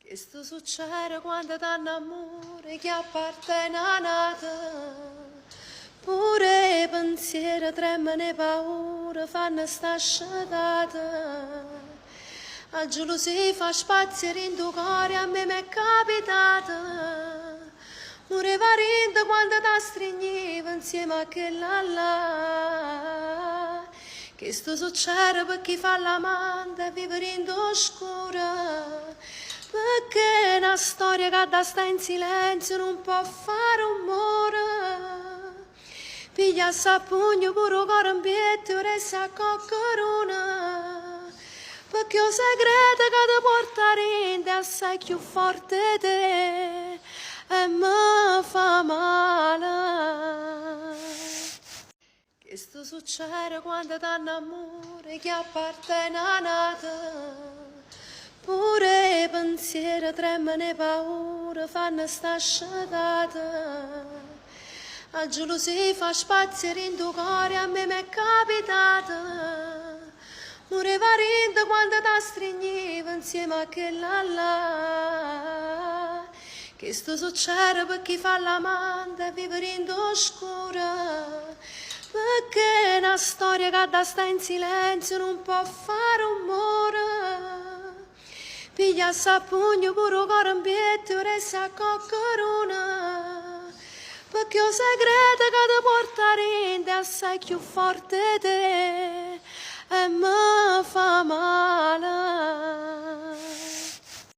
Che sto succede quando t'annamori che appartiene a nata? Pure i pensieri tremano e paura fanno sta sciatata. A gelosia fa spazio in tuo cuore, a me m'è capitata. Pure parente quando ti stringevo insieme a quella là. Che sto succede per chi fa l'amante e vive in oscura. Perché una storia che da sta in silenzio non può fare rumore. Piglia a pugno pure un cuore in pietto e resta a coccorona. Perché un segreto che ti porta rende assai più forte di te e mi fa male. Che sto succede quando t'annamori che appartiene a nata? Pure i pensieri tremano e paura fanno sta sciatata. A gelosia fa spazio in tuo cuore, a me m'è capitata. Pure parente quando ti stringevo insieme a quella là. Che sto succede per chi fa l'amante e vive in oscura. Perché una storia che da sta in silenzio non può fare rumore. Piglia a pugno pure un cuore in pietto e resta a coccorona. Perché un segreto che ti porta rende assai più forte di te e mi fa male.